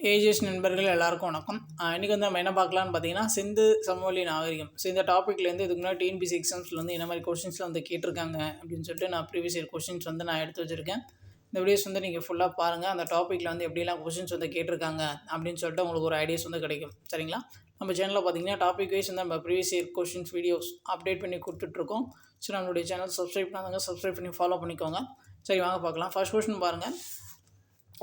AGS நண்பர்கள் எல்லாருக்கும் வணக்கம். இன்றைக்கி வந்து நம்ம என்ன பார்க்கலான்னு பார்த்தீங்கன்னா, சிந்து சமவெளி நாகரிகம். ஸோ இந்த டாப்பிக்லேருந்து இதுக்கு முன்னாடி டிஎன்பிசி எக்ஸாம்ஸில் வந்து என்ன மாதிரி கொஷின்ஸ்லாம் வந்து கேட்டிருக்காங்க அப்படின்னு சொல்லிட்டு நான் ப்ரீவியஸ் இயர் கொஷின்ஸ் வந்து நான் எடுத்து வச்சுருக்கேன். இந்த வீடியோஸ் வந்து நீங்கள் ஃபுல்லாக பாருங்கள். அந்த டாப்பிக்கில் வந்து எப்படிலாம் கொஷின்ஸ் வந்து கேட்டிருக்காங்க அப்படின்னு சொல்லிட்டு உங்களுக்கு ஒரு ஐடியாஸ் வந்து கிடைக்கும். சரிங்களா? நம்ம சேனலில் பார்த்தீங்கன்னா டாபிக் வைஸ் வந்து நம்ம previous year questions videos update பண்ணி கொடுத்துட்ருக்கோம். ஸோ நம்மளுடைய சேனல் சப்ஸ்கிரைப் பண்ணாங்க, சப்ஸ்கிரைப் பண்ணி ஃபாலோ பண்ணிக்கோங்க. சரி, வாங்க பார்க்கலாம். ஃபர்ஸ்ட் கொஷின் பாருங்கள்.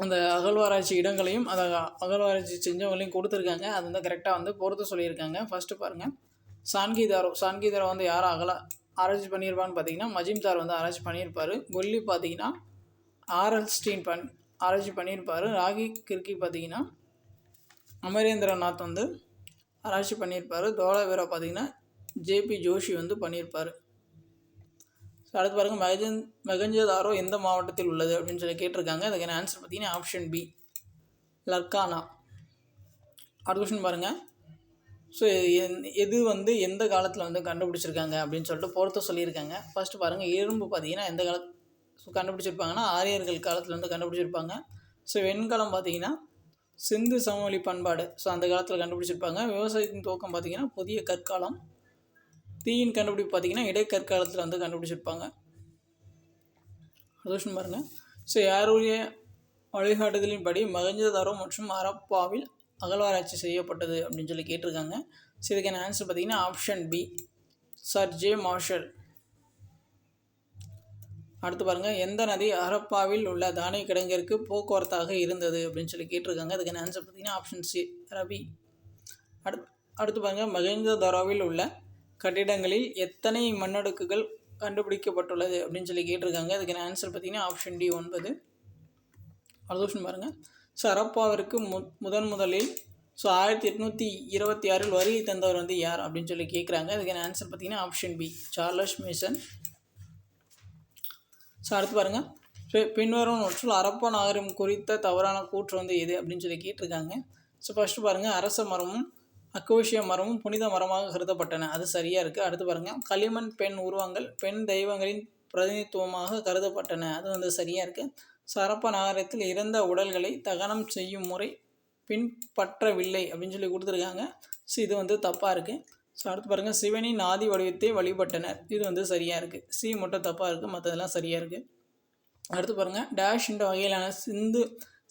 அந்த அகழ்வாராய்ச்சி இடங்களையும் அதை அகழ்வாராய்ச்சி செஞ்சவங்களையும் கொடுத்துருக்காங்க. அது வந்து கரெக்டாக வந்து பொறுத்து சொல்லியிருக்காங்க. ஃபஸ்ட்டு பாருங்கள், சான்கிதாரோ வந்து யாரை ஆராய்ச்சி பண்ணியிருப்பான்னு பார்த்தீங்கன்னா மஜிம்தார் வந்து ஆராய்ச்சி பண்ணியிருப்பார். கொல்லி பார்த்தீங்கன்னா ஆரல்ஸ்டீன் ஆராய்ச்சி பண்ணியிருப்பார். ராகி கிர்கி பார்த்தீங்கன்னா அமரேந்திரநாத் வந்து ஆராய்ச்சி பண்ணியிருப்பார். தோலாவீரா பார்த்தீங்கன்னா ஜேபி ஜோஷி வந்து பண்ணியிருப்பார். அடுத்து பாருங்கள், மொஹஞ்சதாரோ எந்த மாவட்டத்தில் உள்ளது அப்படின்னு சொல்லி கேட்டிருக்காங்க. அதுக்கான ஆன்சர் பார்த்தீங்கன்னா ஆப்ஷன் பி, லர்கானா. அடுத்த கொஸ்டின் பாருங்கள். ஸோ எது வந்து எந்த காலத்தில் வந்து கண்டுபிடிச்சிருக்காங்க அப்படின்னு சொல்லிட்டு பொறுத்த சொல்லியிருக்காங்க. ஃபஸ்ட்டு பாருங்கள், இரும்பு பார்த்தீங்கன்னா எந்த காலத்தில் கண்டுபிடிச்சிருப்பாங்கன்னா ஆரியர்கள் காலத்தில் வந்து கண்டுபிடிச்சிருப்பாங்க. ஸோ வெண்கலம் பார்த்தீங்கன்னா சிந்து சமவெளி பண்பாடு, ஸோ அந்த காலத்தில் கண்டுபிடிச்சிருப்பாங்க. விவசாயத்தின் துவக்கம் பார்த்தீங்கன்னா புதிய கற்காலம். தீயின் கண்டுபிடிப்பு பார்த்தீங்கன்னா இடைக்கற்காலத்தில் வந்து கண்டுபிடிச்சிருப்பாங்க. கொஸ்டின் பாருங்கள். ஸோ யாருடைய வழிகாட்டுதலின்படி மொஹஞ்சதாரோ மற்றும் ஹரப்பாவில் அகழ்வாராய்ச்சி செய்யப்பட்டது அப்படின்னு சொல்லி கேட்டிருக்காங்க. ஸோ இதுக்கான ஆன்சர் பார்த்தீங்கன்னா option B, sir J Marshall. அடுத்து பாருங்கள், எந்த நதி ஹரப்பாவில் உள்ள தானிய கிடங்கிற்கு போக்குவரத்தாக இருந்தது அப்படின்னு சொல்லி கேட்டிருக்காங்க. அதுக்கான ஆன்சர் பார்த்தீங்கன்னா ஆப்ஷன் சி, ரவி. அடுத்து பாருங்கள், மொஹஞ்சதாரோவில் உள்ள கட்டிடங்களில் எத்தனை மண்ணடுக்குகள் கண்டுபிடிக்கப்பட்டுள்ளது அப்படின்னு சொல்லி கேட்டிருக்காங்க. அதுக்கான ஆன்சர் பார்த்தீங்கன்னா ஆப்ஷன் டி, 9. அடுத்த கொஸ்டின் பாருங்கள். ஸோ ஹரப்பாவிற்கு முதலில் 1826 வருகை தந்தவர் வந்து யார் அப்படின்னு சொல்லி கேட்குறாங்க. அதுக்கான ஆன்சர் பார்த்தீங்கன்னா option B, Charles Mason. So அடுத்து பாருங்கள், பின்வரும் நூற்றில் ஹரப்பா நாகரிகம் குறித்த தவறான கூற்று வந்து எது அப்படின்னு சொல்லி கேட்டிருக்காங்க. ஸோ ஃபஸ்ட்டு பாருங்கள், அரச மரமும் அக்கோஷிய மரமும் புனித மரமாக கருதப்பட்டன, அது சரியாக இருக்குது. அடுத்து பாருங்கள், களிமண் பெண் உருவங்கள் பெண் தெய்வங்களின் பிரதிநிதித்துவமாக கருதப்பட்டன, அது வந்து சரியாக இருக்குது. ஸோ ஹரப்பா நாகரிகத்தில் இறந்த உடல்களை தகனம் செய்யும் முறை பின்பற்றவில்லை அப்படின்னு சொல்லி கொடுத்துருக்காங்க. ஸோ இது வந்து தப்பாக இருக்குது. ஸோ அடுத்து பாருங்கள், சிவனின் ஆதி வடிவத்தை வழிபட்டனர், இது வந்து சரியாக இருக்குது. சி மட்டும் தப்பாக இருக்குது, மற்றதெல்லாம் சரியாக இருக்குது. அடுத்து பாருங்கள், டேஷ் என்ற வகையிலான சிந்து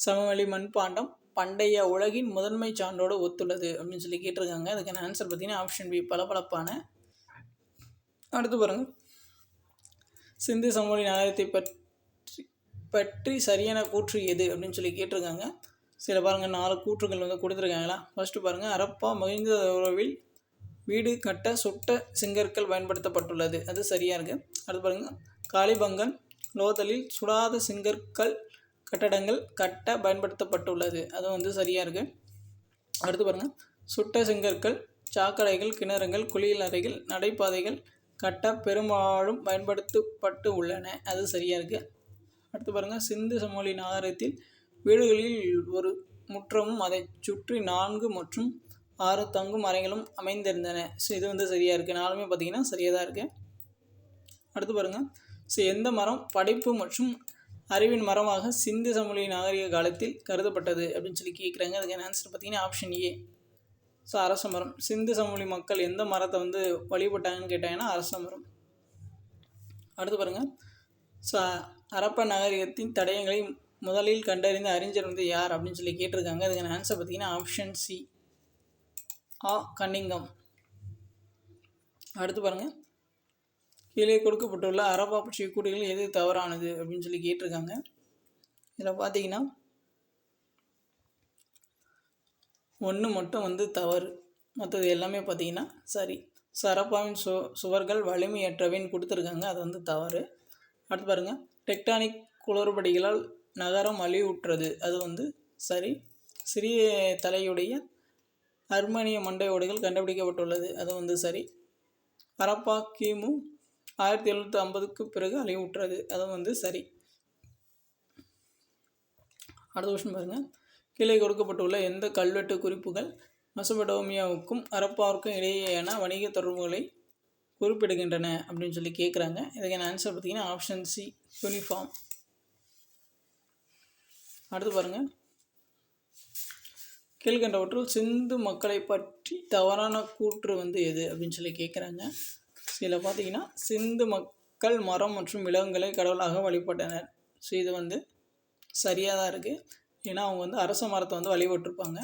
சமவெளி மண்பாண்டம் பண்டைய உலகின் முதன்மை சான்றோடு ஒத்துள்ளது அப்படின்னு சொல்லி கேட்டிருக்காங்க. அதுக்கான ஆன்சர் பார்த்தீங்கன்னா ஆப்ஷன் பி, பளபளப்பான. அடுத்து பாருங்கள், சிந்து சமவெளி நாகரிகத்தை பற்றி சரியான கூற்று எது அப்படின்னு சொல்லி கேட்டிருக்காங்க. சில பாருங்கள், 4 கூற்றுகள் வந்து கொடுத்துருக்காங்களா. ஃபஸ்ட்டு பாருங்கள், ஹரப்பா மொஹஞ்சதாரோவில் வீடு கட்ட சுட்ட செங்கற்கள் பயன்படுத்தப்பட்டுள்ளது, அது சரியாக இருக்குது. அடுத்து பாருங்கள், காளிபங்கன் லோதலில் சுடாத செங்கற்கள் கட்டடங்கள் கட்ட பயன்படுத்தப்பட்டுள்ளது, அது வந்து சரியாக இருக்குது. அடுத்து பாருங்கள், சுட்ட செங்கற்கள் சாக்கடைகள், கிணறுகள், குளியலறைகள், நடைபாதைகள் கட்ட பெரும்பாலும் பயன்படுத்தப்பட்டு உள்ளன, அது சரியாக இருக்குது. அடுத்து பாருங்கள், சிந்து சமவெளி நாகரிகத்தில் வீடுகளில் ஒரு முற்றமும் அதை சுற்றி 4 மற்றும் 6 தங்கும் அறைகளும் அமைந்திருந்தன, ஸோ இது வந்து சரியாக இருக்குது. 4மே பார்த்திங்கன்னா சரியாக தான் இருக்குது. அடுத்து பாருங்கள், ஸோ எந்த மரம் படைப்பு மற்றும் அறிவின் மரமாக சிந்து சமவெளி நாகரிக காலத்தில் கருதப்பட்டது அப்படின்னு சொல்லி கேட்குறாங்க. அதுக்கான ஆன்சர் பார்த்தீங்கன்னா ஆப்ஷன் ஏ, ஸோ அரச மரம். சிந்து சமவெளி மக்கள் எந்த மரத்தை வந்து வழிபட்டாங்கன்னு கேட்டாங்கன்னா அரச மரம். அடுத்து பாருங்கள், ஸோ ஹரப்பா நாகரிகத்தின் தடயங்களை முதலில் கண்டறிந்த அறிஞர் வந்து யார் அப்படின்னு சொல்லி கேட்டிருக்காங்க. அதுக்கான ஆன்சர் பார்த்தீங்கன்னா ஆப்ஷன் சி, கன்னிங்கம். அடுத்து பாருங்கள், கீழே கொடுக்கப்பட்டுள்ள ஹரப்பா பற்றிய கூற்றுகள் எது தவறானது அப்படின்னு சொல்லி கேட்டிருக்காங்க. இதில் பார்த்தீங்கன்னா 1 மட்டும் வந்து தவறு, மற்றது எல்லாமே பார்த்தீங்கன்னா சரி. ஹரப்பாவின் சுவர்கள் வலிமையற்றவைன்னு கொடுத்துருக்காங்க, அது வந்து தவறு. அடுத்து பாருங்கள், டெக்டானிக் குளறுபடிகளால் நகரம் அழிவுற்றது, அது வந்து சரி. சிறிய தலையுடைய அர்மேனிய மண்டை ஓடுகள் கண்டுபிடிக்கப்பட்டுள்ளது, அது வந்து சரி. ஹரப்பா கிமு 1750க்கு பிறகு அழிவுற்றது, அது வந்து சரி. அடுத்த கொஸ்டின் பாருங்கள், கீழே கொடுக்கப்பட்டுள்ள எந்த கல்வெட்டு குறிப்புகள் மெசபடோமியாவுக்கும் ஹரப்பாவுக்கும் இடையேயான வணிக தொடர்புகளை குறிப்பிடுகின்றன அப்படின்னு சொல்லி கேட்குறாங்க. இதுக்கான ஆன்சர் பார்த்தீங்கன்னா ஆப்ஷன் சி, யூனிஃபார்ம். அடுத்து பாருங்கள், கீழ்கண்டவற்றுள் சிந்து மக்களை பற்றி தவறான கூற்று வந்து எது அப்படின்னு சொல்லி கேட்குறாங்க. இதில் பார்த்தீங்கன்னா சிந்து மக்கள் மரம் மற்றும் விலங்குகளை கடவுளாக வழிபட்டனர். ஸோ இது வந்து சரியாக தான் இருக்குது. ஏன்னா அவங்க வந்து அரச மரத்தை வந்து வழிபட்டிருப்பாங்க.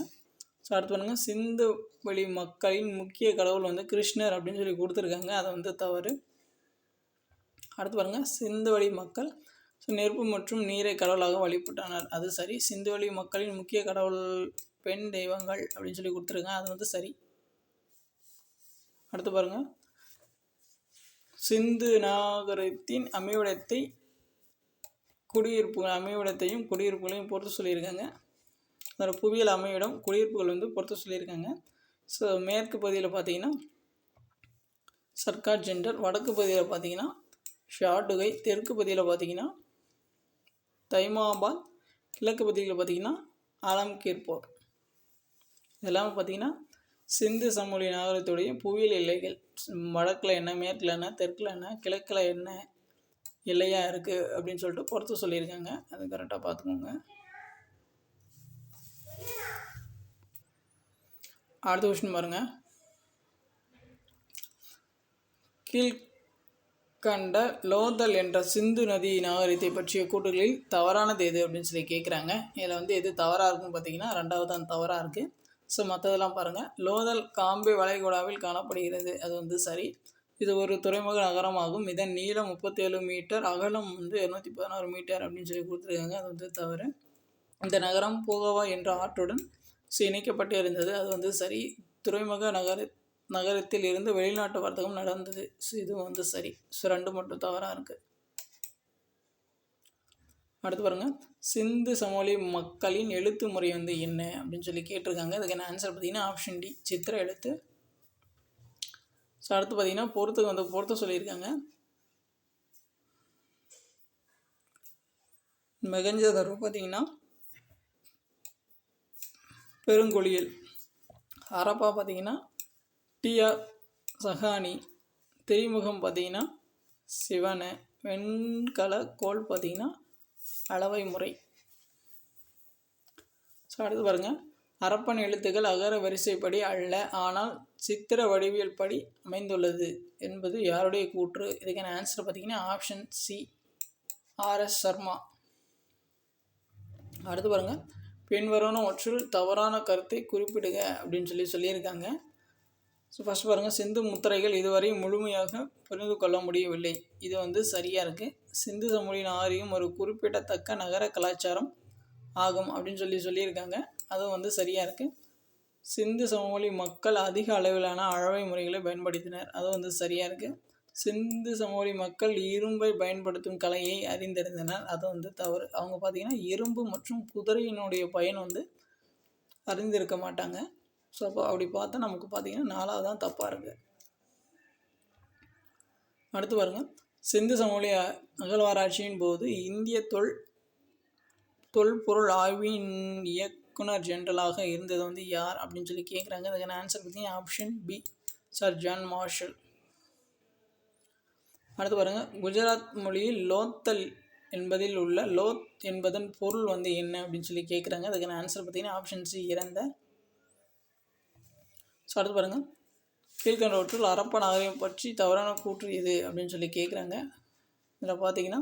ஸோ அடுத்து பாருங்கள், சிந்து வெளி மக்களின் முக்கிய கடவுள் வந்து கிருஷ்ணர் அப்படின்னு சொல்லி கொடுத்துருக்காங்க. அதை வந்து தவறு. அடுத்து பாருங்கள், சிந்து வெளி மக்கள் நெருப்பு மற்றும் நீரை கடவுளாக வழிபட்டனர். அது சரி. சிந்து வெளி மக்களின் முக்கிய கடவுள் பெண் தெய்வங்கள் அப்படின்னு சொல்லி கொடுத்துருக்காங்க. அது வந்து சரி. அடுத்து பாருங்கள், சிந்து நாகரிகத்தின் அமைவிடத்தையும் குடியிருப்புகளையும் பொறுத்து சொல்லியிருக்காங்க. அதோட புவியியல் அமைவிடம் குடியிருப்புகள் வந்து பொறுத்து சொல்லியிருக்காங்க. ஸோ மேற்கு பகுதியில் பார்த்தீங்கன்னா சர்க்கார் ஜெண்டர், வடக்கு பகுதியில் பார்த்தீங்கன்னா ஷாட்டுகை, தெற்கு பகுதியில் பார்த்தீங்கன்னா தைமாபாத், கிழக்கு பகுதியில் பார்த்தீங்கன்னா ஆலம்கீர்போர். இதெல்லாம் பார்த்தீங்கன்னா சிந்து சமவெளி நாகரிகத்துடைய புவியியல் எல்லைகள். வடக்கில் என்ன, மேற்கில் என்ன, தெற்கில் என்ன, கிழக்கில் என்ன எல்லையாக இருக்குது அப்படின்னு சொல்லிட்டு பொறுத்து சொல்லியிருக்காங்க. அது கரெக்டாக பார்த்துக்கோங்க. அடுத்த கொஸ்டின் பாருங்கள், கீழ்கண்ட லோதல் என்ற சிந்து நதி நாகரிகத்தை பற்றிய கூற்றுகளில் தவறானது எது அப்படின்னு சொல்லி கேட்குறாங்க. இதில் வந்து எது தவறாக இருக்குன்னு பார்த்தீங்கன்னா ரெண்டாவது தான் தவறாக இருக்குது. ஸோ மற்றதெல்லாம் பாருங்கள். லோதல் காம்பே வளைகுடாவில் காணப்படுகிறது. அது வந்து சரி. இது ஒரு துறைமுக நகரமாகும். இதன் நீளம் 37 மீட்டர், அகலம் வந்து 216 மீட்டர் அப்படின்னு சொல்லி கொடுத்துருக்காங்க. அது வந்து தவறு. இந்த நகரம் பூகவா என்ற ஆற்றுடன் இணைக்கப்பட்டு இருந்தது. அது வந்து சரி. துறைமுக நகரத்தில் இருந்து வெளிநாட்டு வர்த்தகம் நடந்தது. ஸோ இதுவும் வந்து சரி. ஸோ 2 மட்டும் தவறாக இருக்குது. அடுத்து பாருங்கள், சிந்து சமவெளி மக்களின் எழுத்து முறை வந்து என்ன அப்படின்னு சொல்லி கேட்டிருக்காங்க. அதுக்கான ஆன்சர் பார்த்தீங்கன்னா ஆப்ஷன் டி, சித்திர எழுத்து. ஸோ அடுத்து பார்த்தீங்கன்னா பொறுத்த சொல்லியிருக்காங்க. மெகஞ்சதரோ பார்த்தீங்கன்னா பெருங்கொழியல், ஹரப்பா பார்த்தீங்கன்னா டிஆர் சஹானி, திரிமுகம் பார்த்தீங்கன்னா சிவனை, வெண்கல கோல் பார்த்தீங்கன்னா அளவை முறை. ஸோ அடுத்து பாருங்கள், ஹரப்பன் எழுத்துக்கள் அகர வரிசைப்படி அல்ல, ஆனால் சித்திர வடிவியல் படி அமைந்துள்ளது என்பது யாருடைய கூற்று? இதுக்கான ஆன்சர் பார்த்தீங்கன்னா ஆப்ஷன் சி, ஆர்எஸ் சர்மா. அடுத்து பாருங்கள், பின்வருவனவற்றுள் தவறான கருத்தை குறிப்பிடுக அப்படின்னு சொல்லியிருக்காங்க. ஸோ ஃபஸ்ட் பாருங்கள், சிந்து முத்திரைகள் இதுவரை முழுமையாக புரிந்து கொள்ள முடியவில்லை. இது வந்து சரியாக இருக்குது. சிந்து சமவெளி நாகரிகம் ஒரு குறிப்பிடத்தக்க நகர கலாச்சாரம் ஆகும் அப்படின்னு சொல்லியிருக்காங்க. அதுவும் வந்து சரியாக இருக்குது. சிந்து சமவெளி மக்கள் அதிக அளவிலான அளவை முறைகளை பயன்படுத்தினர். அதுவும் வந்து சரியாக இருக்குது. சிந்து சமவெளி மக்கள் இரும்பை பயன்படுத்தும் கலையை அறிந்திருந்தனர். அது வந்து தவறு. அவங்க பார்த்திங்கன்னா இரும்பு மற்றும் குதிரையினுடைய பயன் வந்து அறிந்திருக்க மாட்டாங்க. ஸோ அப்போ அப்படி பார்த்தா நமக்கு பார்த்திங்கன்னா 4வது தான் தப்பாக இருக்குது. அடுத்து பாருங்கள், சிந்து சமவெளி அகழ்வாராய்ச்சியின் போது இந்திய தொல்பொருள் ஆய்வின் இயக்குனர் ஜெனரலாக இருந்தது வந்து யார் அப்படின்னு சொல்லி கேட்குறாங்க. அதுக்கான ஆன்சர் பார்த்தீங்கன்னா option B, sir John Marshall. அடுத்து பாருங்கள், குஜராத் மொழியில் லோத்தல் என்பதில் உள்ள லோத் என்பதன் பொருள் வந்து என்ன அப்படின்னு சொல்லி கேட்குறாங்க. அதுக்கான ஆன்சர் பார்த்தீங்கன்னா ஆப்ஷன் சி, இறந்த. ஸோ அடுத்து பாருங்கள், கீழ்கண்டவற்றுள் ஹரப்பா நாகரிகம் பற்றி தவறான கூற்று எது அப்படின்னு சொல்லி கேட்குறாங்க. இதில் பார்த்தீங்கன்னா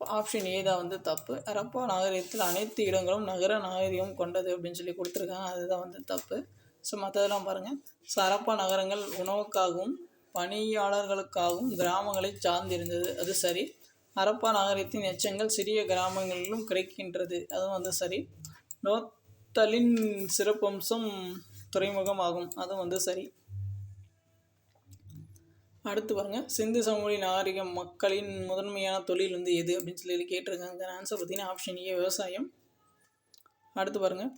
ஆப்ஷன் ஏ தான் வந்து தப்பு. ஹரப்பா நாகரிகத்தில் அனைத்து இடங்களும் நகர நாகரிகம் கொண்டது அப்படின்னு சொல்லி கொடுத்துருக்காங்க. அதுதான் வந்து தப்பு. ஸோ மற்றதெல்லாம் பாருங்கள். ஸோ ஹரப்பா நகரங்கள் உணவுக்காகவும் பணியாளர்களுக்காகவும் கிராமங்களை சார்ந்திருந்தது. அது சரி. ஹரப்பா நாகரிகத்தின் எச்சங்கள் சிறிய கிராமங்களிலும் கிடைக்கின்றது. அதுவும் வந்து சரி. லோத்தலின் சிறப்பம்சம் துறைமுகம் ஆகும். அதுவும் வந்து சரி. அடுத்து பாருங்கள், சிந்து சமவெளி நாகரிக மக்களின் முதன்மையான தொழில் வந்து எது அப்படின்னு சொல்லி கேட்டிருக்காங்க. ஆன்சர் பார்த்தீங்கன்னா ஆப்ஷன் ஏ, விவசாயம். அடுத்து பாருங்கள்,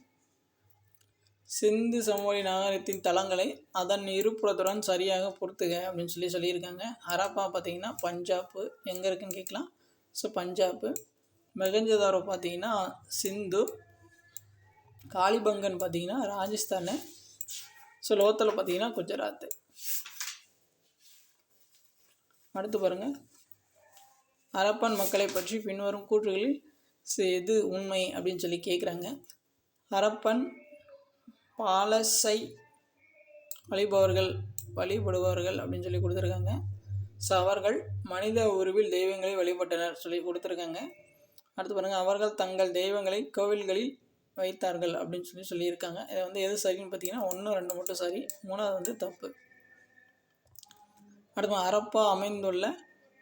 சிந்து சமவெளி நாகரிகத்தின் தளங்களை அதன் இருப்புறத்துடன் சரியாக பொறுத்துக அப்படின்னு சொல்லியிருக்காங்க. ஹரப்பா பார்த்தீங்கன்னா பஞ்சாப்பு, எங்கே இருக்குன்னு கேட்கலாம். ஸோ பஞ்சாப்பு. மெகஞ்சதாரோ பார்த்தீங்கன்னா சிந்து. காளிபங்கன் பார்த்தீங்கன்னா ராஜஸ்தானு. ஸோ லோத்தல் பார்த்தீங்கன்னா குஜராத்து. அடுத்து பாருங்கள், ஹரப்பன் மக்களை பற்றி பின்வரும் கூற்றுகளில் எது உண்மை அப்படின்னு சொல்லி கேட்குறாங்க. ஹரப்பன் பாலஸை வழிபடுபவர்கள் அப்படின்னு சொல்லி கொடுத்துருக்காங்க. ஸோ அவர்கள் மனித உருவில் தெய்வங்களை வழிபட்டனர் சொல்லி கொடுத்துருக்காங்க. அடுத்து பாருங்கள், அவர்கள் தங்கள் தெய்வங்களை கோவில்களில் வைத்தார்கள் அப்படின்னு சொல்லியிருக்காங்க. இதை வந்து எது சரின்னு பார்த்தீங்கன்னா 1, 2 மட்டும் சரி, 3வது வந்து தப்பு. அடுத்து ஹரப்பா அமைந்துள்ள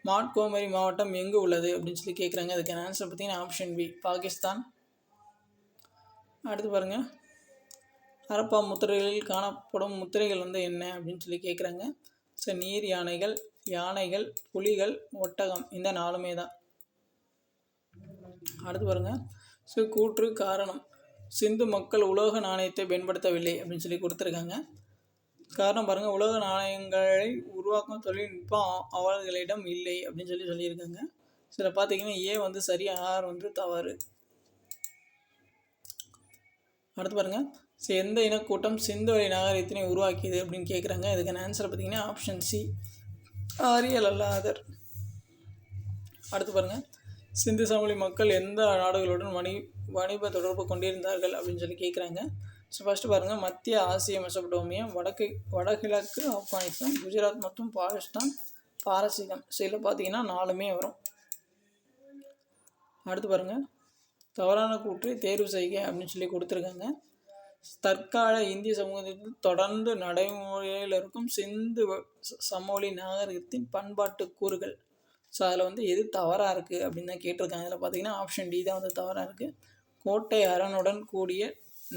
மாட்கோமரி மாவட்டம் எங்கு உள்ளது அப்படின்னு சொல்லி கேட்குறாங்க. அதுக்கான ஆன்சர் பார்த்தீங்கன்னா ஆப்ஷன் பி, பாகிஸ்தான். அடுத்து பாருங்கள், ஹரப்பா முத்திரைகளில் காணப்படும் முத்திரைகள் வந்து என்ன அப்படின்னு சொல்லி கேட்குறாங்க. ஸோ நீர் யானைகள், புலிகள், ஒட்டகம், இந்த 4மே தான். அடுத்து பாருங்கள், ஸோ கூற்று காரணம், சிந்து மக்கள் உலோக நாணயத்தை பயன்படுத்தவில்லை அப்படின்னு சொல்லி கொடுத்துருக்காங்க. காரணம் பாருங்கள், உலோக நாணயங்களை உருவாக்கும் தொழில்நுட்பம் அவர்களிடம் இல்லை அப்படின்னு சொல்லியிருக்காங்க. சில பார்த்தீங்கன்னா ஏ வந்து சரி, ஆர் வந்து தவறு. அடுத்து பாருங்கள், ஸோ எந்த இனக்கூட்டம் சிந்து வழி நாகரிகத்தினை உருவாக்கியது அப்படின்னு கேட்குறாங்க. இதுக்கான ஆன்சர் பார்த்தீங்கன்னா ஆப்ஷன் சி, ஆரியல் அல்லாதர். அடுத்து பாருங்கள், சிந்து சமவெளி மக்கள் எந்த நாடுகளுடன் வணிக தொடர்பு கொண்டிருந்தார்கள் அப்படின்னு சொல்லி கேட்குறாங்க. ஸோ ஃபஸ்ட்டு பாருங்கள், மத்திய ஆசிய மெசபடோமியா, வடகிழக்கு ஆப்கானிஸ்தான், குஜராத் மற்றும் பாகிஸ்தான், பாரசீகம். ஸோ இதில் பார்த்தீங்கன்னா 4மே வரும். அடுத்து பாருங்கள், தவறான கூற்றை தேர்வு செய்க அப்படின்னு சொல்லி கொடுத்துருக்காங்க. தற்கால இந்திய சமூகத்தில் தொடர்ந்து நடைமுறையில் இருக்கும் சிந்து சமவெளி நாகரிகத்தின் பண்பாட்டு கூறுகள். ஸோ அதில் வந்து எது தவறாக இருக்குது அப்படின்னு தான் கேட்டிருக்காங்க. அதில் பார்த்தீங்கன்னா ஆப்ஷன் டி தான் வந்து தவறாக இருக்குது. கோட்டை அரணுடன் கூடிய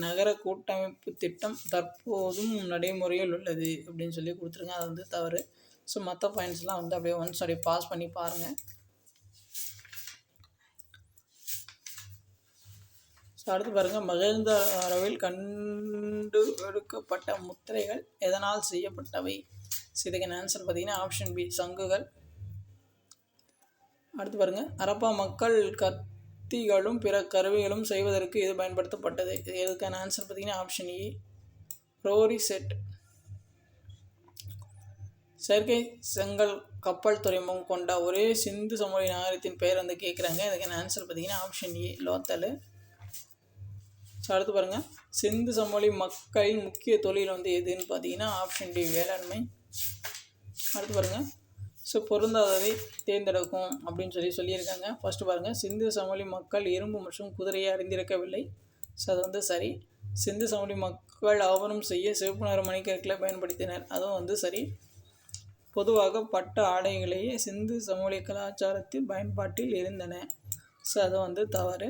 நகர கூட்டமைப்பு திட்டம் தற்போதும் நடைமுறையில் உள்ளது அப்படின்னு சொல்லி கொடுத்துருங்க. அது வந்து தவறு. ஸோ மற்ற பாயிண்ட்ஸ்லாம் வந்து அப்படியே ஒன்ஸ் அப்படியே பாஸ் பண்ணி பாருங்கள். ஸோ அடுத்து பாருங்கள், மகேந்திராவில் கண்டுபிடிக்கப்பட்ட முத்திரைகள் எதனால் செய்யப்பட்டவை? ஸோ இதுக்கான ஆன்சர் பார்த்தீங்கன்னா ஆப்ஷன் பி, சங்குகள். அடுத்து பாருங்கள், ஹரப்பா மக்கள் கத்திகளும் பிற கருவிகளும் செய்வதற்கு இது பயன்படுத்தப்பட்டது. இதுக்கான ஆன்சர் பார்த்தீங்கன்னா ஆப்ஷன் இ, ரோரி செட். செயற்கை செங்கல் கப்பல் துறைமுகம் கொண்ட ஒரே சிந்து சமவெளி நாகரிகத்தின் பெயர் வந்து கேட்குறாங்க. இதுக்கான ஆன்சர் பார்த்தீங்கன்னா ஆப்ஷன் ஏ, லோத்தல். ஸோ அடுத்து பாருங்கள், சிந்து சமவெளி மக்களின் முக்கிய தொழில் வந்து எதுன்னு பார்த்தீங்கன்னா ஆப்ஷன் டி, வேளாண்மை. அடுத்து பாருங்கள், ஸோ பொருந்தாததை தேர்ந்தெடுக்கும் அப்படின்னு சொல்லியிருக்காங்க. ஃபஸ்ட்டு பாருங்கள், சிந்து சமவெளி மக்கள் இரும்பு மற்றும் குதிரையை அறிந்திருக்கவில்லை. ஸோ அது வந்து சரி. சிந்து சமவெளி மக்கள் ஆவணம் செய்ய சிவப்பு நிற மணிக்கற்களை பயன்படுத்தினர். அதுவும் வந்து சரி. பொதுவாக பட்டு ஆடைகளையே சிந்து சமவெளி கலாச்சாரத்தில் பயன்பாட்டில் இருந்தன. ஸோ அது வந்து தவறு.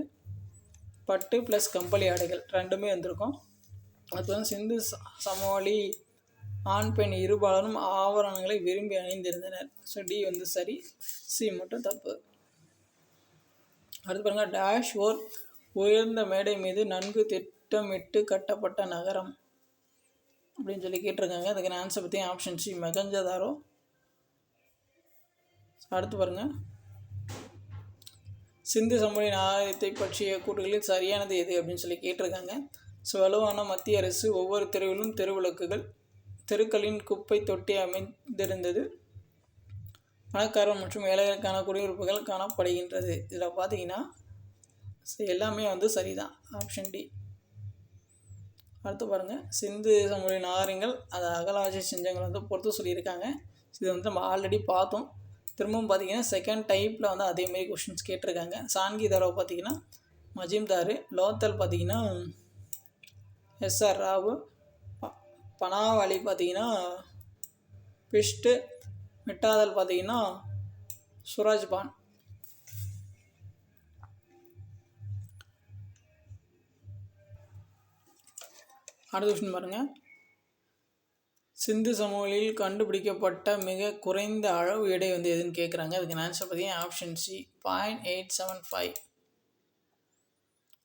பட்டு ப்ளஸ் கம்பளி ஆடைகள் 2மே வந்திருக்கும். அது வந்து சிந்து சமவெளி ஆண் பெண் இருபாலரும் ஆபரணங்களை விரும்பி அணிந்திருந்தனர். ஸோ டி வந்து சரி, சி மட்டும் தப்பு. அடுத்து பாருங்கள், டேஷ் ஓர் உயர்ந்த மேடை மீது நன்கு திட்டமிட்டு கட்டப்பட்ட நகரம் அப்படின்னு சொல்லி கேட்டிருக்காங்க. அதுக்கான ஆன்சர் பற்றி ஆப்ஷன் சி, மொஹஞ்சதாரோ. அடுத்து பாருங்கள், சிந்து சமவெளி நாகரிகத்தை பற்றிய கூற்றுகளில் சரியானது எது அப்படின்னு சொல்லி கேட்டிருக்காங்க. ஸோ வலுவான மத்திய அரசு, ஒவ்வொரு தெருவிலும் தெருவிளக்குகள், தெருக்களின் குப்பை தொட்டி அமைந்திருந்தது, பணக்காரர் மற்றும் ஏழைகளுக்கான குடியிருப்புகள் காணப்படுகின்றது. இதில் பார்த்தீங்கன்னா எல்லாமே வந்து சரிதான், ஆப்ஷன் டி. அடுத்து பாருங்கள், சிந்து சமவெளி நாகரிகங்கள் அது அகலாட்சி செஞ்சவங்களை வந்து பொறுத்து சொல்லியிருக்காங்க. இது வந்து நம்ம ஆல்ரெடி பார்த்தோம். திரும்பவும் பார்த்தீங்கன்னா செகண்ட் டைப்பில் வந்து அதேமாரி கொஷின்ஸ் கேட்டிருக்காங்க. சான்கிதாரோ பார்த்தீங்கன்னா மஜிம்தார், லோத்தல் பார்த்தீங்கன்னா எஸ்ஆர் ராவ், பனாவாலி பார்த்தீங்கன்னா பிஷ்டு, மிட்டாதல் பார்த்தீங்கன்னா சுராஜ்பான். அடுத்த கொஷின் பாருங்கள், சிந்து சமவெளியில் கண்டுபிடிக்கப்பட்ட மிக குறைந்த அளவு எடை வந்து எதுன்னு கேட்குறாங்க. அதுக்கு ஆன்சர் பார்த்தீங்கன்னா ஆப்ஷன் சி, 0.875.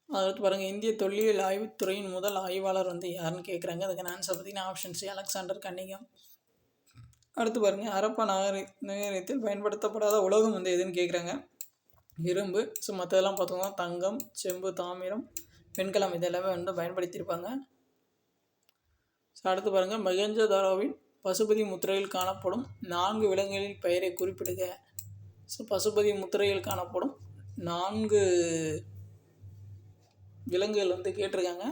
அடுத்து பாருங்கள், இந்திய தொல்லியல் ஆய்வுத்துறையின் முதல் ஆய்வாளர் வந்து யாருன்னு கேட்குறாங்க. அதுக்கு ஆன்சர் பார்த்தீங்கன்னா ஆப்ஷன் சி, அலெக்சாண்டர் கன்னிங்கம். அடுத்து பாருங்கள், ஹரப்பா நாகரிகத்தில் பயன்படுத்தப்படாத உலோகம் வந்து எதுன்னு கேட்குறாங்க. இரும்பு. ஸோ மற்றதெல்லாம் பார்த்தோம்னா தங்கம், செம்பு, தாமிரம், வெண்கலம் இதெல்லாமே வந்து பயன்படுத்தியிருப்பாங்க. ஸோ அடுத்து பாருங்கள், மொஹஞ்சதாரோவின் பசுபதி முத்திரையில் காணப்படும் 4 விலங்குகளின் பெயரை குறிப்பிடுக. ஸோ பசுபதி முத்திரையில் காணப்படும் 4 விலங்குகள் வந்து கேட்டிருக்காங்க.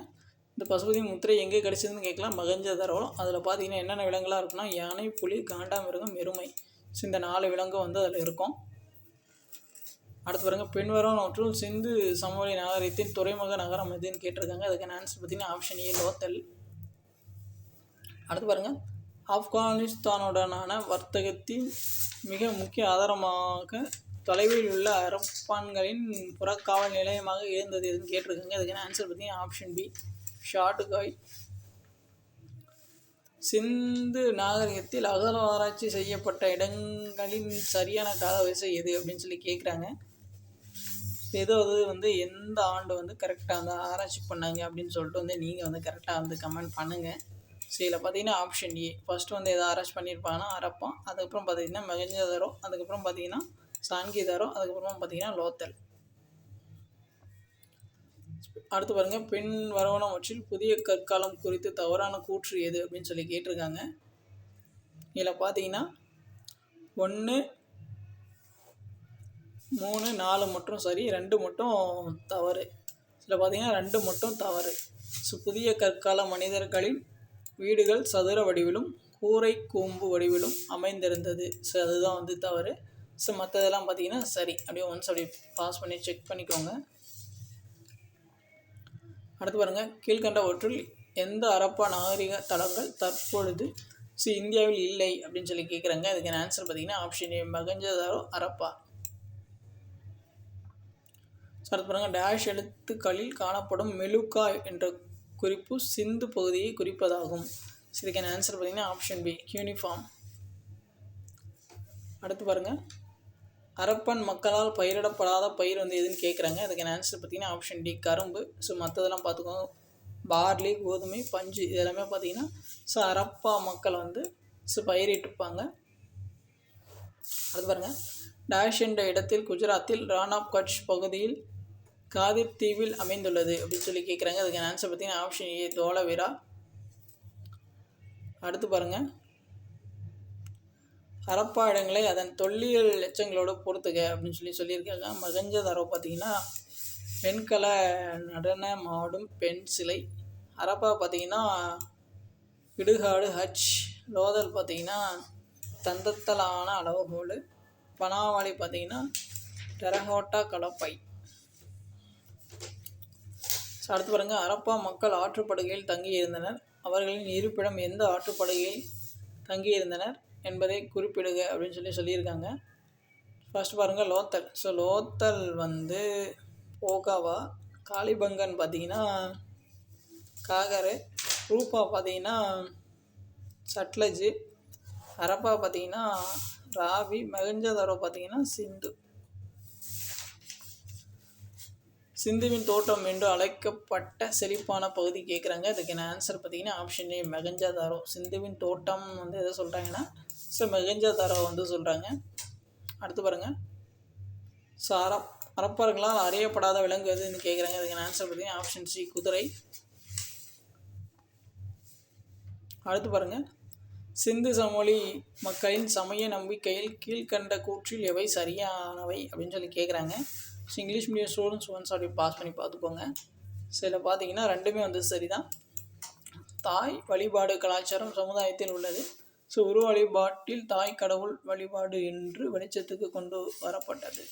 இந்த பசுபதியின் முத்திரை எங்கே கிடைச்சதுன்னு கேட்கலாம். மகஞ்சதரம். அதில் பார்த்தீங்கன்னா என்னென்ன விலங்குலாம் இருக்குன்னா யானை, புலி, காண்டாமிருகம், எருமை. ஸோ இந்த 4 விலங்கும் வந்து அதில் இருக்கும். அடுத்து பாருங்கள், பின்வருவனவற்றுள் சிந்து சமவெளி நாகரிகத்தின் துறைமுக நகரம் எதுன்னு கேட்டிருக்காங்க. அதுக்கான ஆன்சர் பார்த்தீங்கன்னா ஆப்ஷன் ஏ லோத்தல். அடுத்து பாருங்கள், ஆப்கானிஸ்தானுடனான வர்த்தகத்தின் மிக முக்கிய ஆதாரமாக தொலைவில் உள்ள அரப்பான்களின் புறக்காவல் நிலையமாக இருந்தது எதுன்னு கேட்டிருக்காங்க. அதுக்கான ஆன்சர் பார்த்தீங்கன்னா ஆப்ஷன் பி ஷாட்டுகாய். சிந்து நாகரிகத்தில் அகழ்வாராய்ச்சி செய்யப்பட்ட இடங்களின் சரியான காலவரிசை எது அப்படின்னு சொல்லி கேட்குறாங்க. ஏதோ அது வந்து எந்த ஆண்டு வந்து கரெக்டாக வந்து ஆராய்ச்சி பண்ணாங்க அப்படின்னு சொல்லிட்டு வந்து நீங்கள் வந்து கரெக்டாக வந்து கமெண்ட் பண்ணுங்கள். ஸோ இதில் பார்த்தீங்கன்னா ஆப்ஷன் ஏ ஃபஸ்ட்டு வந்து எதை ஆராய்ச்சி பண்ணியிருப்பாங்கன்னா அரப்பான், அதுக்கப்புறம் பார்த்தீங்கன்னா மொஹஞ்சதாரோ, அதுக்கப்புறம் பார்த்தீங்கன்னா சான்கிதாரோ, அதுக்கப்புறமா பார்த்தீங்கன்னா லோத்தல். அடுத்து பாருங்கள், பின் வருவனவற்றில் புதிய கற்காலம் குறித்து தவறான கூற்று எது அப்படின்னு சொல்லி கேட்டிருக்காங்க. இதில் பார்த்தீங்கன்னா 1, 3, 4 மட்டும் சரி, 2 மட்டும் தவறு. இதில் பார்த்தீங்கன்னா 2 மட்டும் தவறு. ஸோ புதிய கற்கால மனிதர்களின் வீடுகள் சதுர வடிவிலும் கூரை கூம்பு வடிவிலும் அமைந்திருந்தது. ஸோ அதுதான் வந்து தவறு. ஸோ மற்றதெல்லாம் பார்த்தீங்கன்னா சரி. அப்படியே ஒன்ஸ் அப்படி பாஸ் பண்ணி செக் பண்ணிக்கோங்க. அடுத்து பாருங்கள், கீழ்கண்டவற்றுள் எந்த அரப்பா நாகரிக தளங்கள் தற்பொழுது இந்தியாவில் இல்லை அப்படின்னு சொல்லி கேட்குறாங்க. அதுக்கான ஆன்சர் பார்த்தீங்கன்னா ஆப்ஷன் ஏ மொஹஞ்சதாரோ அரப்பா. அடுத்து பாருங்கள், டேஷ் எழுத்துக்களில் காணப்படும் மெலுக்கா என்ற குறிப்பு சிந்து பகுதியை குறிப்பதாகும். இதுக்கான ஆன்சர் பார்த்தீங்கன்னா ஆப்ஷன் பி யூனிஃபார்ம். அடுத்து பாருங்கள், அரப்பன் மக்களால் பயிரிடப்படாத பயிர் வந்து எதுன்னு கேட்குறாங்க. அதுக்கான ஆன்சர் பார்த்தீங்கன்னா ஆப்ஷன் டி கரும்பு. ஸோ மற்றதெல்லாம் பார்த்துக்கோங்க, பார்லி, கோதுமை, பஞ்சு இதெல்லாமே பார்த்தீங்கன்னா அரப்பா மக்கள் வந்து பயிரிட்டுப்பாங்க. அடுத்து பாருங்கள், டேஷ் என்ற இடத்தில் குஜராத்தில் ரான் ஆஃப் கட்ச் பகுதியில் காதிர் தீவில் அமைந்துள்ளது அப்படின்னு சொல்லி கேட்குறாங்க. அதுக்கான ஆன்சர் பார்த்தீங்கன்னா ஆப்ஷன் ஏ தோலவிரா. அடுத்து பாருங்கள், அரப்பா இடங்களை அதன் தொல்லியல் எச்சங்களோடு பொறுத்துக அப்படின்னு சொல்லியிருக்காங்க. மொஹஞ்சதாரோ பார்த்தீங்கன்னா வெண்கல நடனமாடும் பெண் சிலை. அரப்பா பார்த்தீங்கன்னா இடுகாடு ஹச். லோதல் பார்த்தீங்கன்னா தந்தத்தலான அளவுகோல். பனாவாளி பார்த்தீங்கன்னா டெரகோட்டா கலப்பை. அடுத்து பாருங்கள், அரப்பா மக்கள் ஆற்றுப்படுகையில் தங்கியிருந்தனர். அவர்களின் இருப்பிடம் எந்த ஆற்றுப்படுகையில் தங்கியிருந்தனர் என்பதை குறிப்பிடுக அப்படின்னு சொல்லியிருக்காங்க. ஃபர்ஸ்ட் பாருங்கள், லோத்தல். ஸோ லோத்தல் வந்து போகாவா. காளிபங்கன் பார்த்தீங்கன்னா காகரு. ரூபா பார்த்தீங்கன்னா சட்லஜு. அரப்பா பார்த்தீங்கன்னா ராவி. மொஹஞ்சதாரோ பார்த்தீங்கன்னா சிந்து. சிந்துவின் தோட்டம் என்று அழைக்கப்பட்ட செழிப்பான பகுதி கேட்குறாங்க. அதுக்கான ஆன்சர் பார்த்தீங்கன்னா ஆப்ஷன் ஏ மொஹஞ்சதாரோ. சிந்துவின் தோட்டம் வந்து எதை சொல்கிறாங்கன்னா மொஹஞ்சதாரோ வந்து சொல்கிறாங்க. அடுத்து பாருங்கள், அரப்பர்களால் அறியப்படாத விலங்கு எதுன்னு கேட்குறாங்க. அதுக்கான ஆன்சர் பார்த்தீங்கன்னா ஆப்ஷன் சி குதிரை. அடுத்து பாருங்கள், சிந்து சமவெளி மக்களின் சமய நம்பிக்கையில் கீழ்கண்ட கூற்றில் எவை சரியானவை அப்படின்னு சொல்லி கேட்குறாங்க. So English medium students once அப்படி பாஸ் பண்ணி பார்த்துக்கோங்க. ஸோ இதில் பார்த்தீங்கன்னா ரெண்டுமே வந்து சரிதான். தாய் வழிபாடு கலாச்சாரம் சமுதாயத்தில் உள்ளது. ஸோ உருவ வழிபாட்டில் தாய் கடவுள் வழிபாடு என்று வெளிச்சத்துக்கு கொண்டு வரப்பட்டது.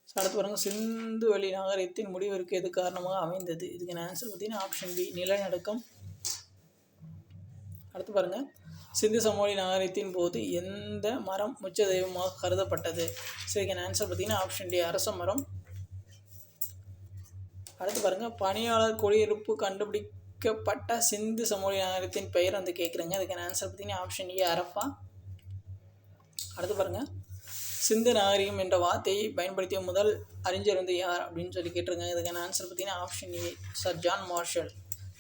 ஸோ அடுத்து பாருங்கள், சிந்து வெளி நாகரிகத்தின் முடிவிற்கு எது காரணமாக அமைந்தது. இதுக்கான ஆன்சர் பார்த்தீங்கன்னா ஆப்ஷன் பி நிலநடுக்கம். அடுத்து பாருங்கள், சிந்து சமவெளி நாகரிகத்தின் போது எந்த மரம் உச்ச தெய்வமாக கருதப்பட்டது. ஸோ இதுக்கான ஆன்சர் பார்த்தீங்கன்னா ஆப்ஷன் டி அரச மரம். அடுத்து பாருங்கள், பணியாளர் குடியிருப்பு கண்டுபிடிக்கப்பட்ட சிந்து சமவெளி நாகரிகத்தின் பெயர் வந்து கேட்குறாங்க. அதுக்கான ஆன்சர் பார்த்தீங்கன்னா ஆப்ஷன் ஏ அரப்பா. அடுத்து பாருங்கள், சிந்து நாகரிகம் என்ற வார்த்தையை பயன்படுத்திய முதல் அறிஞர் வந்து யார் அப்படின்னு சொல்லி கேட்டிருக்காங்க. இதுக்கான ஆன்சர் பார்த்தீங்கன்னா option A sir John Marshall.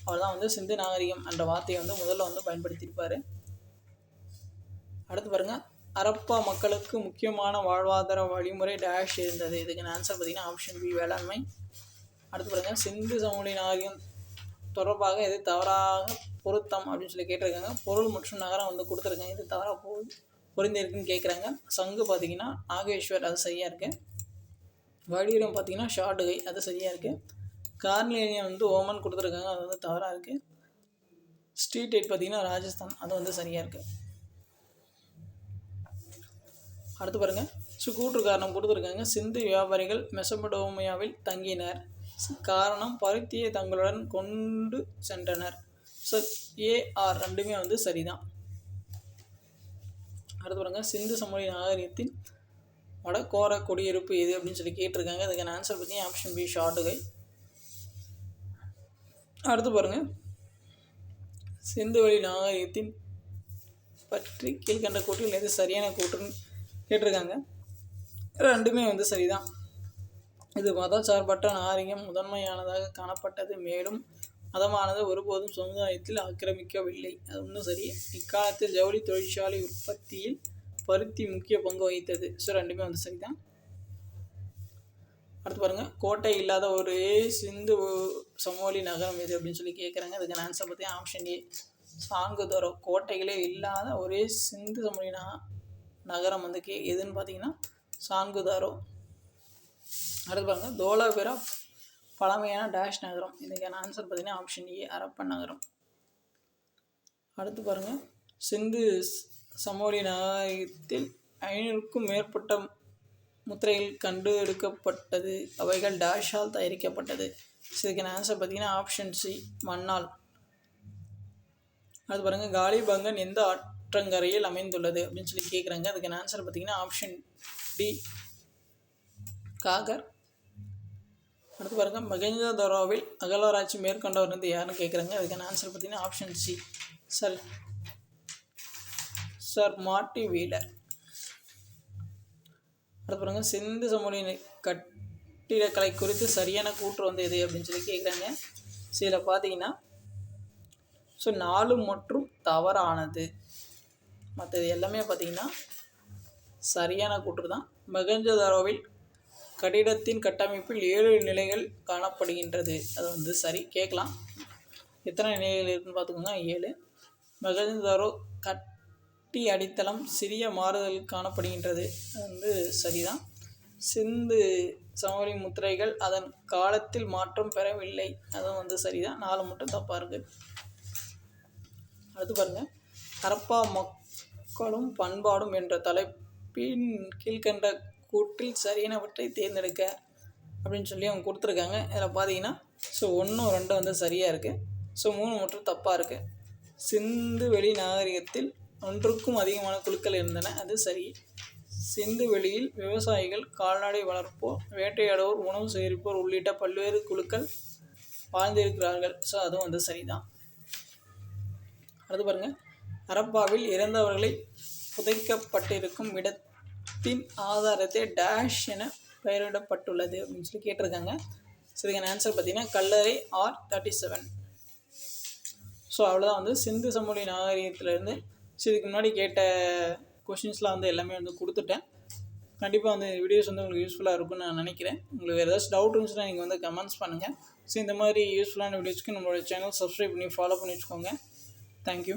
அவர் தான் வந்து சிந்து நாகரிகம் என்ற வார்த்தையை வந்து முதல்ல வந்து பயன்படுத்தியிருப்பார். அடுத்து பாருங்கள், அரப்பா மக்களுக்கு முக்கியமான வாழ்வாதார வழிமுறை டேஷ் இருந்தது. இதுக்கான ஆன்சர் பார்த்தீங்கன்னா ஆப்ஷன் பி வேளாண்மை. அடுத்து பாருங்கள், சிந்து சமவெளி நாகரிகம் தொடர்பாக எது தவறாக பொருத்தம் அப்படின்னு சொல்லி கேட்டிருக்காங்க. பொருள் மற்றும் நகரம் வந்து கொடுத்துருக்காங்க. இது தவறாக பொருந்திருக்குன்னு கேட்குறாங்க. சங்கு பார்த்தீங்கன்னா நாகேஸ்வர், அது சரியாக இருக்குது. வடிவம் பார்த்தீங்கன்னா ஷாட்டுகை, அது சரியாக இருக்குது. கார்னிலேனியா வந்து ஓமன் கொடுத்துருக்காங்க, அது வந்து தவறாக இருக்குது. ஸ்ட்ரீட் லைட் பார்த்திங்கன்னா ராஜஸ்தான், அது வந்து சரியாக இருக்குது. அடுத்து பாருங்கள், கூற்று காரணம் கொடுத்துருக்காங்க. சிந்து வியாபாரிகள் மெசபடோமியாவில் தங்கினர். காரணம் பருத்தியை தங்களுடன் கொண்டு சென்றனர். ஸோ ஏஆர் ரெண்டுமே வந்து சரிதான். அடுத்து பாருங்கள், சிந்து சமவெளி நாகரிகத்தின் வடகோர குடியிருப்பு எது அப்படின்னு சொல்லி கேட்டிருக்காங்க. அதுக்கான ஆன்சர் பார்த்தீங்கன்னா ஆப்ஷன் பி ஷார்டுகை. அடுத்து பாருங்கள், சிந்துவெளி நாகரிகத்தின் பற்றி கீழ்கண்ட கூற்றில் எது சரியான கூற்றுன்னு கேட்டிருக்காங்க. ரெண்டுமே வந்து சரிதான். இது மதச்சார்பற்ற நாகரிகம் முதன்மையானதாக காணப்பட்டது. மேலும் மதமானது ஒருபோதும் சமுதாயத்தில் ஆக்கிரமிக்கவில்லை. அது ஒன்றும் சரி. இக்காலத்தில் ஜவுளி தொழிற்சாலை உற்பத்தியில் பருத்தி முக்கிய பங்கு வகித்தது. ஸோ ரெண்டுமே வந்து சரிதான். அடுத்து பாருங்கள், கோட்டை இல்லாத ஒரு சிந்து சமவெளி நகரம் எது அப்படின்னு சொல்லி கேட்குறாங்க. அதுக்கான ஆன்சர் பார்த்தீங்கன்னா ஆப்ஷன் ஏ சாங்குதரோ. கோட்டைகளே இல்லாத ஒரே சிந்து சமவெளி நகரம் வந்து எதுன்னு பார்த்தீங்கன்னா சாங்குதாரோ. அடுத்து பாருங்கள், தோலாபுரா பழமையான டேஷ் நகரம். இதுக்கான ஆன்சர் பார்த்தீங்கன்னா ஆப்ஷன் ஏ ஹரப்பன் நகரம். அடுத்து பாருங்கள், சிந்து சமவெளி நாகரிகத்தில் 500க்கும் மேற்பட்ட முத்திரைகள் கண்டெடுக்கப்பட்டது. அவைகள் டேஷால் தயாரிக்கப்பட்டது. இதுக்கான ஆன்சர் பார்த்தீங்கன்னா ஆப்ஷன் சி மண்ணால். அடுத்து பாருங்கள், காலிபங்கன் எந்த ஆற்றங்கரையில் அமைந்துள்ளது அப்படின்னு சொல்லி கேட்குறாங்க. அதுக்கான ஆன்சர் பார்த்தீங்கன்னா ஆப்ஷன் டி காகர். அடுத்து பாருங்கள், மொஹஞ்சதாரோவில் அகழ்வாராய்ச்சி மேற்கொண்டவர் வந்து யாருன்னு கேட்குறாங்க. அதுக்கான ஆன்சர் பார்த்தீங்கன்னா ஆப்ஷன் சி சர் மார்ட்டி வீலர். அடுத்து பாருங்கள், சிந்து சமவெளி கட்டிடக்கலை குறித்து சரியான கூற்று வந்து எது அப்படின்னு சொல்லி கேட்குறாங்க. இதில் பார்த்தீங்கன்னா 4 மற்றும் தவறானது. மற்றது எல்லாமே பார்த்திங்கன்னா சரியான கூற்று தான். மொஹஞ்சதாரோவில் கட்டிடத்தின் கட்டமைப்பில் 7 நிலைகள் காணப்படுகின்றது. அது வந்து சரி. கேட்கலாம், எத்தனை நிலைகள் இருக்குன்னு பார்த்துக்கோங்க, 7. மொஹஞ்சதாரோ கட்டி அடித்தளம் சிறிய மாறுதல் காணப்படுகின்றது. அது வந்து சரிதான். சிந்து சமவெளி முத்திரைகள் அதன் காலத்தில் மாற்றம் பெறவில்லை. அதுவும் வந்து சரிதான். 4 மட்டும் தப்பாக இருக்குது. அடுத்து பாருங்கள், ஹரப்பா மக்களும் பண்பாடும் என்ற தலைப்பின் கீழ்கண்ட கூற்றில் சரியானவற்றை தேர்ந்தெடுக்க அப்படின்னு சொல்லி அவங்க கொடுத்துருக்காங்க. இதில் பார்த்தீங்கன்னா 1, 2 வந்து சரியாக இருக்குது. 3 மட்டும் தப்பாக இருக்குது. சிந்து வெளி நாகரிகத்தில் 1க்கும் அதிகமான குழுக்கள் இருந்தன. அது சரி. சிந்து வெளியில் விவசாயிகள், கால்நடை வளர்ப்போர், வேட்டையாடுவோர், உணவு சேகரிப்போர் உள்ளிட்ட பல்வேறு குழுக்கள் வாழ்ந்திருக்கிறார்கள். அதுவும் வந்து சரிதான். அடுத்து பாருங்கள், ஹரப்பாவில் இறந்தவர்களை புதைக்கப்பட்டிருக்கும் இடத்தின் ஆதாரத்தை டேஷ் என பெயரிடப்பட்டுள்ளது அப்படின்னு சொல்லி கேட்டிருக்காங்க. இதுக்கான ஆன்சர் பார்த்தீங்கன்னா கல்லறை R37. அவ்வளோதான் வந்து சிந்து சமவெளி நாகரிகத்திலேருந்து. இதுக்கு முன்னாடி கேட்ட கொஷின்ஸ்லாம் வந்து எல்லாமே வந்து கொடுத்துட்டேன். கண்டிப்பாக வந்து வீடியோஸ் வந்து உங்களுக்கு யூஸ்ஃபுல்லாக இருக்கும்னு நான் நினைக்கிறேன். உங்களுக்கு வேறு ஏதாச்சும் டவுட் இருந்துச்சுன்னா நீங்கள் வந்து கமெண்ட்ஸ் பண்ணுங்கள். இந்த மாதிரி யூஸ்ஃபுல்லான வீடியோஸ்க்கு நம்மளோட சேனல் சப்ஸ்கிரைப் பண்ணி ஃபாலோ பண்ணி வச்சுக்கோங்க. தேங்க்யூ.